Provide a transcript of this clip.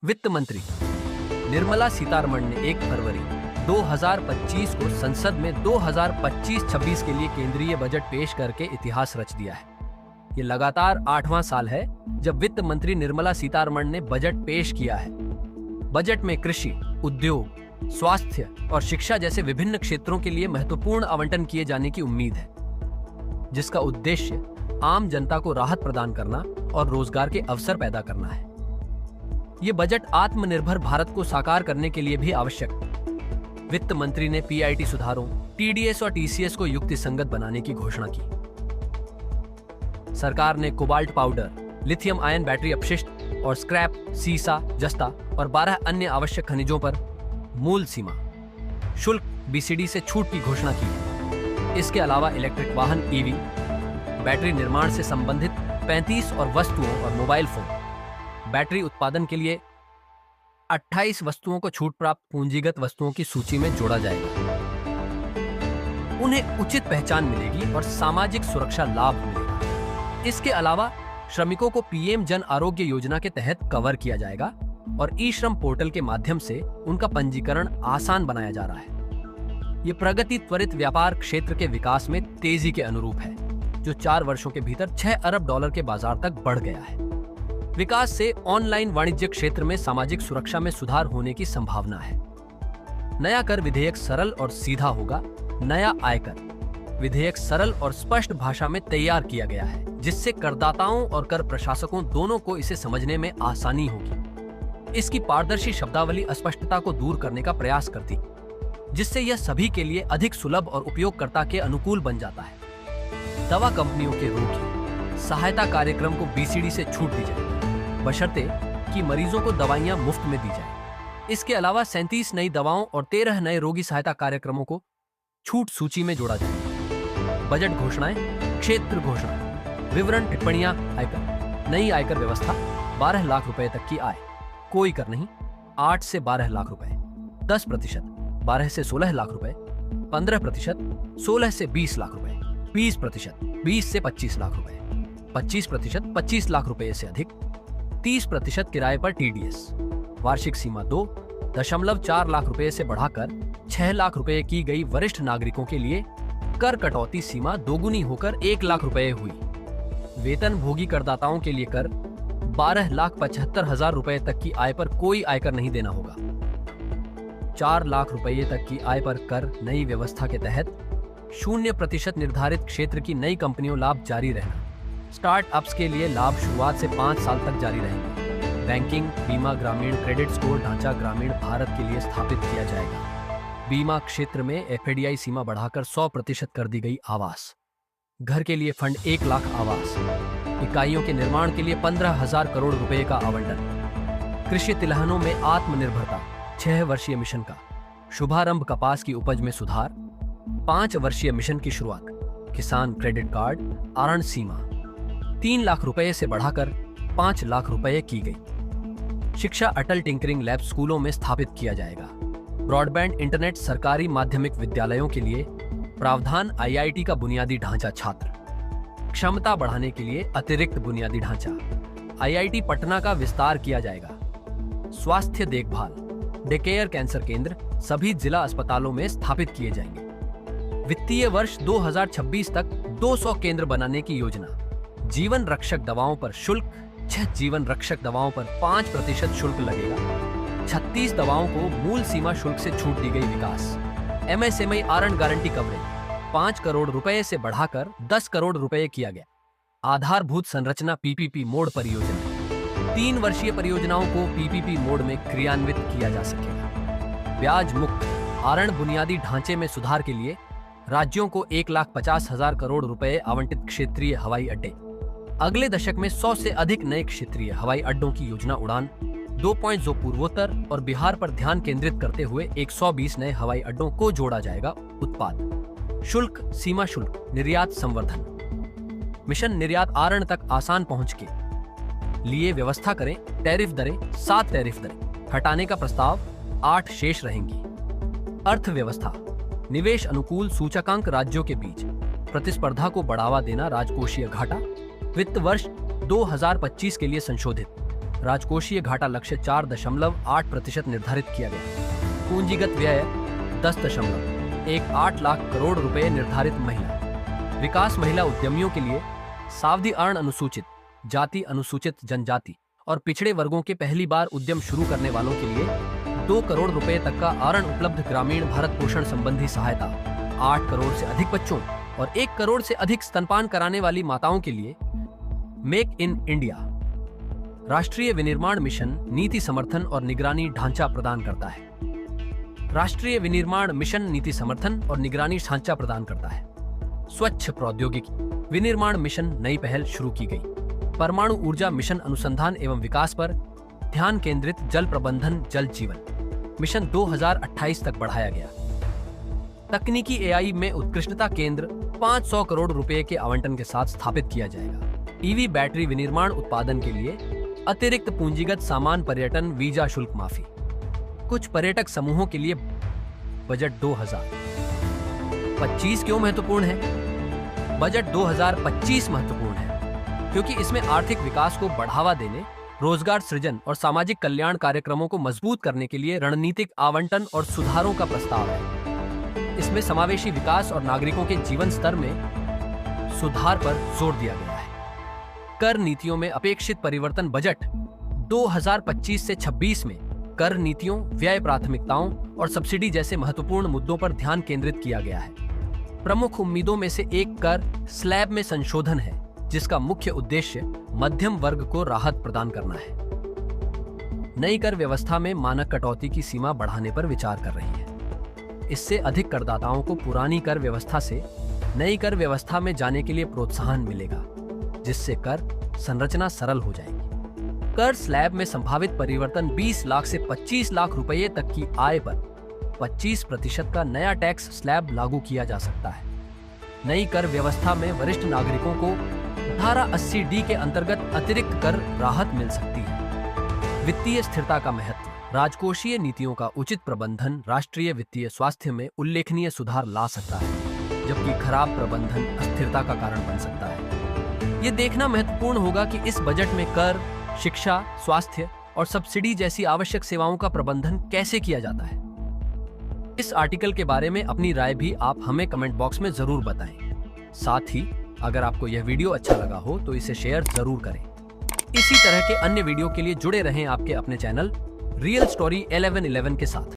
वित्त मंत्री निर्मला सीतारमण ने 1 फरवरी 2025 को संसद में 2025-26 के लिए केंद्रीय बजट पेश करके इतिहास रच दिया है। ये लगातार 8वां साल है जब वित्त मंत्री निर्मला सीतारमण ने बजट पेश किया है। बजट में कृषि, उद्योग, स्वास्थ्य और शिक्षा जैसे विभिन्न क्षेत्रों के लिए महत्वपूर्ण आवंटन किए जाने की उम्मीद है, जिसका उद्देश्य आम जनता को राहत प्रदान करना और रोजगार के अवसर पैदा करना है। ये बजट आत्मनिर्भर भारत को साकार करने के लिए भी आवश्यक है। वित्त मंत्री ने पीआईटी सुधारों, टीडीएस और टीसीएस को युक्तिसंगत बनाने की घोषणा की। सरकार ने cobalt powder, lithium ion battery अपशिष्ट और स्क्रैप, सीसा, जस्ता और 12 अन्य आवश्यक खनिजों पर मूल सीमा शुल्क बीसीडी से छूट की घोषणा की है। इसके अलावा इलेक्ट्रिक वाहन ईवी, बैटरी निर्माण से संबंधित 35 और वस्तुओं और मोबाइल फोन, बैटरी उत्पादन के लिए 28 वस्तुओं को छूट प्राप्त पूंजीगत वस्तुओं की सूची में जोड़ा जाएगा। उन्हें उचित पहचान मिलेगी और सामाजिक सुरक्षा लाभ मिलेगा। इसके अलावा श्रमिकों को पीएम जन आरोग्य योजना के तहत कवर किया जाएगा और ई श्रम पोर्टल के माध्यम से उनका पंजीकरण आसान बनाया जा रहा है। ये प्रगति त्वरित व्यापार क्षेत्र के विकास में तेजी के अनुरूप है, जो 4 वर्षों के भीतर $6 अरब के बाजार तक बढ़ गया है। विकास से ऑनलाइन वाणिज्य क्षेत्र में सामाजिक सुरक्षा में सुधार होने की संभावना है। नया कर विधेयक सरल और सीधा होगा। नया आयकर विधेयक सरल और स्पष्ट भाषा में तैयार किया गया है, जिससे करदाताओं और कर प्रशासकों दोनों को इसे समझने में आसानी होगी। इसकी पारदर्शी शब्दावली अस्पष्टता को दूर करने का प्रयास करती, जिससे यह सभी के लिए अधिक सुलभ और उपयोगकर्ता के अनुकूल बन जाता है। दवा कंपनियों के रोगी सहायता कार्यक्रम को बीसीडी से छूट दी जाएगी, बशर्ते कि मरीजों को दवाइयां मुफ्त में दी जाए। इसके अलावा 37 नई दवाओं और 13 नए रोगी सहायता कार्यक्रमों को छूट सूची में जोड़ा जाएगा। बजट घोषणाएं, क्षेत्र घोषणा, विवरण, टिप्पणियां, आयकर। नई आयकर व्यवस्था 12 लाख रुपए तक की आय, कोई कर नहीं, 8 से 12 लाख रुपए, 10%, 12 से 16 लाख रुपए, 15%, 16 से 20 लाख रुपए, 20%, 20 से 25 लाख रुपए, 25%, 25 लाख रुपए से अधिक, 30% किराए पर टीडीएस। वार्षिक सीमा 2.4 लाख रुपए से बढ़ाकर 6 लाख रुपए की गई। वरिष्ठ नागरिकों के लिए कर कटौती सीमा दोगुनी होकर 1 लाख रुपए हुई। वेतन भोगी करदाताओं के लिए कर 12,75,000 रुपए तक की आय पर कोई आयकर नहीं देना होगा। 4 लाख रुपए तक की आय पर कर। नई व्यवस्था के तहत 0% निर्धारित क्षेत्र की नई कंपनियों लाभ जारी रहना। स्टार्टअप्स के लिए लाभ शुरुआत से 5 साल तक जारी रहेंगे। बैंकिंग, बीमा, ग्रामीण क्रेडिट स्कोर ढांचा ग्रामीण भारत के लिए स्थापित किया जाएगा। बीमा क्षेत्र में एफडीआई सीमा बढ़ाकर 100% कर दी गई। आवास, घर के लिए फंड 1 लाख आवास, इकाइयों के निर्माण के लिए 15,000 करोड़ रुपए का आवंटन। कृषि तिलहनों में आत्मनिर्भरता 6 वर्षीय मिशन का शुभारंभ। कपास की उपज में सुधार 5 वर्षीय मिशन की शुरुआत। किसान क्रेडिट कार्ड आरण सीमा 3 लाख रुपए से बढ़ाकर 5 लाख रुपए की गई। शिक्षा अटल टिंकरिंग लैब स्कूलों में स्थापित किया जाएगा। ब्रॉडबैंड इंटरनेट सरकारी माध्यमिक विद्यालयों के लिए प्रावधान। आईआईटी का बुनियादी ढांचा छात्र क्षमता बढ़ाने के लिए अतिरिक्त बुनियादी ढांचा। आईआईटी पटना का विस्तार किया जाएगा। स्वास्थ्य देखभाल डे केयर कैंसर केंद्र सभी जिला अस्पतालों में स्थापित किए जाएंगे। वित्तीय वर्ष 2026 तक 200 केंद्र बनाने की योजना। जीवन रक्षक दवाओं पर शुल्क 6 जीवन रक्षक दवाओं पर 5% शुल्क लगेगा। 36 दवाओं को मूल सीमा शुल्क से छूट दी गई। विकास एमएसएमई आरण गारंटी कवरेज 5 करोड़ रुपए से बढ़ाकर 10 करोड़ रुपए किया गया। आधारभूत संरचना पीपीपी मोड परियोजना 3 वर्षीय परियोजनाओं को पीपीपी मोड में क्रियान्वित किया जा सकेगा। ब्याज मुक्त आरण बुनियादी ढांचे में सुधार के लिए राज्यों को 1,50,000 करोड़ रुपए आवंटित। क्षेत्रीय हवाई अड्डे अगले दशक में 100 से अधिक नए क्षेत्रीय हवाई अड्डों की योजना। उड़ान 2.0 पूर्वोत्तर और बिहार पर ध्यान केंद्रित करते हुए 120 नए हवाई अड्डों को जोड़ा जाएगा। उत्पाद शुल्क, सीमा शुल्क, निर्यात संवर्धन मिशन निर्यात आरण तक आसान पहुंच के लिए व्यवस्था करें। टैरिफ दरें 7 टैरिफ दरें हटाने का प्रस्ताव, 8 शेष रहेंगी। अर्थव्यवस्था निवेश अनुकूल सूचकांक राज्यों के बीच प्रतिस्पर्धा को बढ़ावा देना। राजकोषीय घाटा वित्त वर्ष 2025 के लिए संशोधित राजकोषीय घाटा लक्ष्य 4.8% निर्धारित किया गया। पूंजीगत व्यय 10.18 लाख करोड़ रुपए निर्धारित। महिला विकास महिला उद्यमियों के लिए सावधि अर्ण अनुसूचित जाति, अनुसूचित जनजाति और पिछड़े वर्गों के पहली बार उद्यम शुरू करने वालों के लिए 2 करोड़ रुपए तक का अर्ण उपलब्ध। ग्रामीण भारत पोषण संबंधी सहायता 8 करोड़ से अधिक बच्चों और 1 करोड़ से अधिक स्तनपान कराने वाली माताओं के लिए मेक इन इंडिया। राष्ट्रीय विनिर्माण मिशन नीति समर्थन और निगरानी ढांचा प्रदान करता है। राष्ट्रीय विनिर्माण मिशन नीति समर्थन और निगरानी ढांचा प्रदान करता है। स्वच्छ प्रौद्योगिकी विनिर्माण मिशन नई पहल शुरू की गई। परमाणु ऊर्जा मिशन अनुसंधान एवं विकास पर ध्यान केंद्रित। जल प्रबंधन जल जीवन मिशन 2028 तक बढ़ाया गया। तकनीकी एआई में उत्कृष्टता केंद्र 500 करोड़ रुपए के आवंटन के साथ स्थापित किया जाएगा। ईवी बैटरी विनिर्माण उत्पादन के लिए अतिरिक्त पूंजीगत सामान, पर्यटन वीजा शुल्क माफी। कुछ पर्यटक समूहों के लिए बजट 2025 क्यों महत्वपूर्ण है? बजट 2025 महत्वपूर्ण है क्योंकि इसमें आर्थिक विकास को बढ़ावा देने, रोजगार सृजन और सामाजिक कल्याण कार्यक्रमों को मजबूत करने के लिए रणनीतिक आवंटन और सुधारों का प्रस्ताव है। इसमें समावेशी विकास और नागरिकों के जीवन स्तर में सुधार पर जोर दिया गया है। कर नीतियों में अपेक्षित परिवर्तन। बजट 2025 से 26 में कर नीतियों, व्यय प्राथमिकताओं और सब्सिडी जैसे महत्वपूर्ण मुद्दों पर ध्यान केंद्रित किया गया है। प्रमुख उम्मीदों में से एक कर स्लैब में संशोधन है, जिसका मुख्य उद्देश्य मध्यम वर्ग को राहत प्रदान करना है। नई कर व्यवस्था में मानक कटौती की सीमा बढ़ाने पर विचार कर रही है। इससे अधिक करदाताओं को पुरानी कर व्यवस्था से नई कर व्यवस्था में जाने के लिए प्रोत्साहन मिलेगा, जिससे कर संरचना सरल हो जाएगी। कर स्लैब में संभावित परिवर्तन 20 लाख से 25 लाख रुपए तक की आय पर 25% का नया टैक्स स्लैब लागू किया जा सकता है। नई कर व्यवस्था में वरिष्ठ नागरिकों को धारा 80D के अंतर्गत अतिरिक्त कर राहत मिल सकती है। वित्तीय स्थिरता का महत्व। राजकोषीय नीतियों का उचित प्रबंधन राष्ट्रीय वित्तीय स्वास्थ्य में उल्लेखनीय सुधार ला सकता है, जबकि खराब प्रबंधन अस्थिरता का कारण बन सकता है। ये देखना महत्वपूर्ण होगा कि इस बजट में कर, शिक्षा, स्वास्थ्य और सब्सिडी जैसी आवश्यक सेवाओं का प्रबंधन कैसे किया जाता है। इस आर्टिकल के बारे में अपनी राय भी आप हमें कमेंट बॉक्स में जरूर बताएं। साथ ही अगर आपको यह वीडियो अच्छा लगा हो तो इसे शेयर जरूर करें। इसी तरह के अन्य वीडियो के लिए जुड़े रहें आपके अपने चैनल रियल स्टोरी 1111 के साथ।